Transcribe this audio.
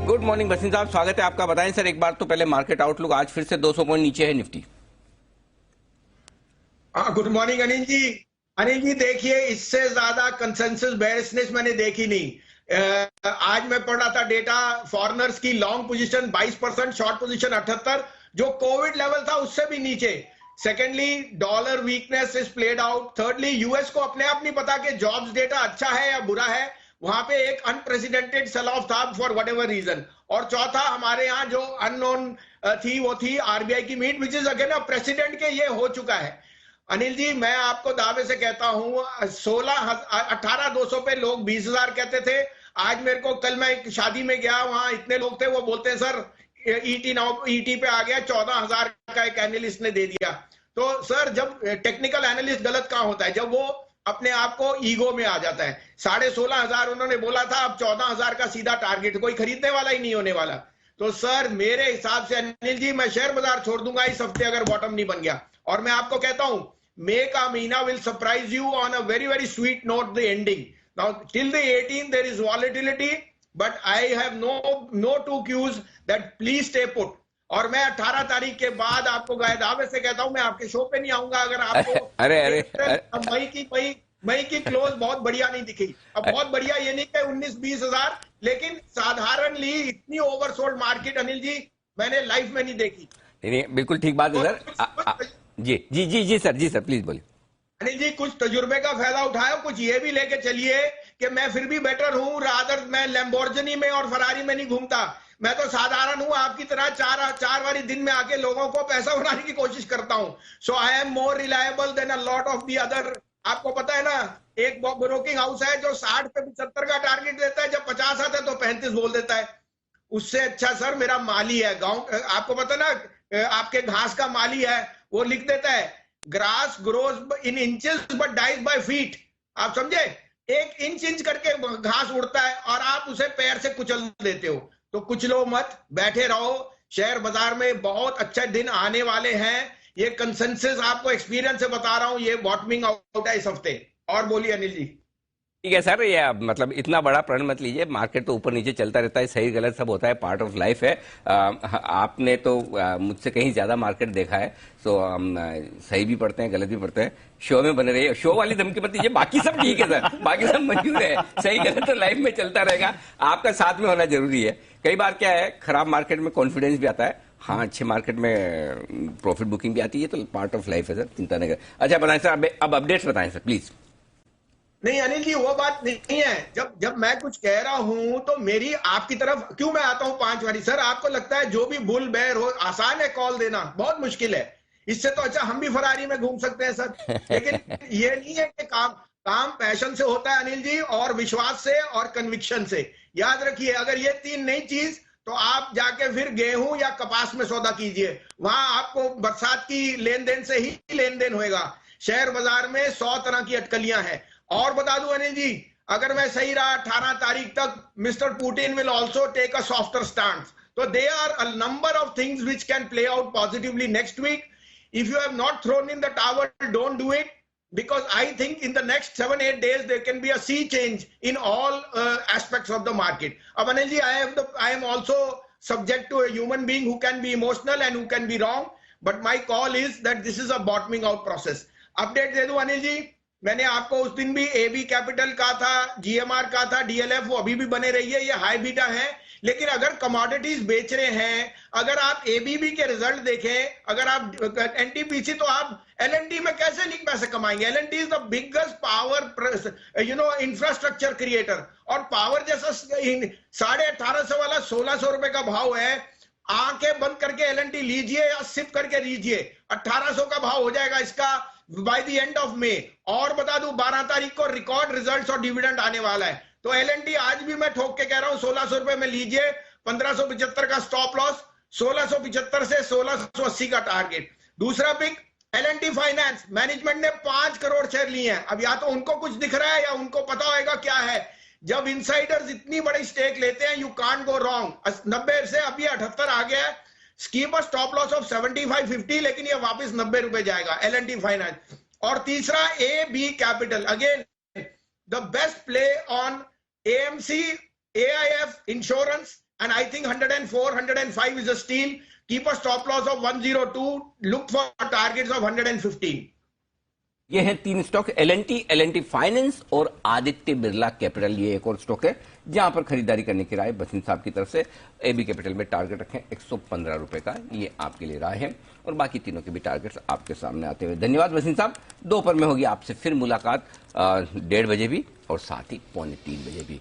Good morning Bassein साहब, स्वागत है आपका। बताएं सर एक बार तो पहले मार्केट आउटलुक। आज फिर से 200 पॉइंट नीचे है Nifty. Good morning Anil ji. Anil ji देखिए, इससे ज्यादा कंसेंसस बेयरिशनेस मैंने देखी नहीं। आज मैं पढ़ रहा था डेटा, फॉरेनर्स की लॉन्ग पोजीशन 22%, शॉर्ट पोजीशन 78, जो कोविड लेवल था उससे भी नीचे। Secondly, dollar weakness is played out. Thirdly, US को अपने आप नहीं पता कि जॉब्स डेटा अच्छा है या बुरा है। वहां पे एक अनप्रेसिडेंटेड सेल ऑफ था फॉर वट एवर रीजन। और चौथा, हमारे यहाँ जो अननोन थी वो थी आरबीआई की meet, which is again a president के ये हो चुका है। अनिल जी, मैं आपको दावे से कहता हूं 18,200 पे लोग 20,000 कहते थे। आज मेरे को, कल मैं एक शादी में गया, वहां इतने लोग थे, वो बोलते हैं सर ईटी पे आ गया, 14,000 का एक एनालिस्ट ने दे दिया। तो सर, जब टेक्निकल एनालिस्ट गलत कहां होता है? जब वो अपने आप को ईगो में आ जाता है। 16,500 उन्होंने बोला था, अब 14,000 का सीधा टारगेट, कोई खरीदने वाला ही नहीं होने वाला। तो सर मेरे हिसाब से अनिल जी, मैं शेयर बाजार छोड़ दूंगा इस हफ्ते अगर बॉटम नहीं बन गया। और मैं आपको कहता हूं, May का महीना will surprise you on a very very sweet note, the ending. Now till the 18th there is volatility, but I have no two cues that please stay put. और मैं 18 तारीख के बाद आपको दावे से कहता हूं, मैं आपके शो पे नहीं आऊंगा अगर आपको अरे मई की क्लोज बहुत बढ़िया नहीं दिखी। अब बहुत बढ़िया ये नहीं कि 19-20 हजार, लेकिन साधारणली इतनी ओवरसोल्ड मार्केट अनिल जी मैंने लाइफ में नहीं देखी। नहीं, बिल्कुल ठीक बात है सर। जी सर प्लीज बोलिए। अनिल जी, कुछ तजुर्बे का फायदा उठाओ, कुछ ये भी लेके चलिए कि मैं फिर भी बेटर हूं। रादर मैं लैम्बोर्गिनी में और फरारी में नहीं घूमता, मैं तो साधारण हूं, आपकी तरह चार वाली दिन में आके लोगों को पैसा बनाने की कोशिश करता हूं। So I am more reliable than a lot of the other. आपको पता है ना, एक ब्रोकिंग हाउस है जो 60 पे 75 का टारगेट देता है, जब 50 आता है तो 35 बोल देता है। उससे अच्छा सर मेरा माली है गांव, आपको पता ना, आपके घास का माली है, वो लिख देता है grass grows in inches but dies by feet. आप समझे? 1 इंच करके घास उड़ता है और आप उसे पैर से कुचल देते हो। तो कुचलो मत, बैठे रहो। शेयर बाजार में बहुत अच्छे दिन आने वाले हैं। ये कंसेंसस आपको एक्सपीरियंस से बता रहा हूं, ये बॉटमिंग आउट है इस हफ्ते। और बोलिए अनिल जी। ठीक है सर, ये मतलब इतना बड़ा प्रण मत लीजिए। मार्केट तो ऊपर नीचे चलता रहता है, सही गलत सब होता है, पार्ट ऑफ लाइफ है। आपने तो मुझसे कहीं ज्यादा मार्केट देखा है, तो हम सही भी पढ़ते हैं गलत भी पढ़ते हैं। शो में बने रहिए, शो वाली धमकी मत दीजिए। बाकी सब ठीक है सर, बाकी सब मंजूर है। सही गलत तो लाइफ में चलता रहेगा, आपका साथ में होना जरूरी है। कई बार क्या है, खराब मार्केट में कॉन्फिडेंस भी आता है, हाँ अच्छे मार्केट में प्रॉफिट बुकिंग भी आती है, तो पार्ट ऑफ लाइफ है सर, चिंता नहीं करें। अच्छा बताएं सर, अब अपडेट्स बताएं सर प्लीज। नहीं अनिल जी, वो बात नहीं है। जब मैं कुछ कह रहा हूं तो मेरी आपकी तरफ क्यों मैं आता हूं 5 बारी? सर आपको लगता है जो भी बुल बेयर हो आसान है कॉल देना? बहुत मुश्किल है। इससे तो अच्छा हम भी फरारी में घूम सकते हैं सर। लेकिन ये नहीं है कि काम पैशन से होता है अनिल जी, और विश्वास से और कन्विक्शन से। याद रखिए, अगर ये 3 नई चीज, तो आप जाके फिर गेहूं या कपास में सौदा कीजिए, वहां आपको बरसात की लेन देन से ही लेन देन होगा। शेयर बाजार में 100 तरह की अटकलियां हैं। और बता दूं अनिल जी, अगर मैं सही रहा 18 तारीख तक, mister Putin will also take a softer stance. तो they are a number of things which can play out positively next week. If you have not thrown in the towel, don't do it, because I think in the next 7-8 days there can be a sea change in all aspects of the market. Ab Anil ji, I am also subject to a human being who can be emotional and who can be wrong, but my call is that this is a bottoming out process. Update दे दूं अनिल जी, मैंने आपको उस दिन भी AB capital का था, GMR का था, डीएलएफ, वो अभी भी बने रही है, ये हाई बीटा है। लेकिन अगर कमोडिटीज बेच रहे हैं, अगर आप एबीबी के रिजल्ट देखें, अगर आप एनटीपीसी, तो आप एलएनटी में कैसे नहीं पैसे कमाएंगे? L&T is the biggest power infrastructure creator, और पावर जैसा 1850 वाला 1600 रुपए का भाव है। आंखें बंद करके एलएनटी लीजिए या सिप करके लीजिए, 1800 का भाव हो जाएगा इसका by the end of May. और बता दूं 12 तारीख को रिकॉर्ड रिजल्ट्स और डिविडेंड आने वाला है। तो एलएनटी आज भी मैं ठोक के कह रहा हूं 1600 रुपए में लीजिए, 1575 का स्टॉप लॉस, 1675 से 1680 का टारगेट। दूसरा पिक एलएनटी फाइनेंस, मैनेजमेंट ने 5 करोड़ शेयर लिए हैं। अब या तो उनको कुछ दिख रहा है या उनको पता होगा क्या है। जब इनसाइडर्स इतनी बड़ी स्टेक लेते हैं, यू कांट गो रॉन्ग। 90 से अभी 78 आ गया है। स्कीम पर स्टॉप लॉस ऑफ 75-50, लेकिन ये वापस 90 रुपए जाएगा एलएनटी फाइनेंस। और तीसरा A B capital, again the best play on AMC, AIF insurance, and I think 104, 105 is a steal. Keep a stop loss of 102. Look for targets of 115. ये हैं तीन स्टॉक, एल&टी फाइनेंस और Aditya Birla capital. ये एक और stock है जहां पर खरीदारी करने की राय बसिन साहब की तरफ से। एबी कैपिटल में टारगेट रखें 115 रुपए का, ये आपके लिए राय है। और बाकी तीनों के भी टारगेट्स आपके सामने आते हुए धन्यवाद बसिन साहब। दोपहर में होगी आपसे फिर मुलाकात 1:30 बजे भी और साथ ही 2:45 बजे भी।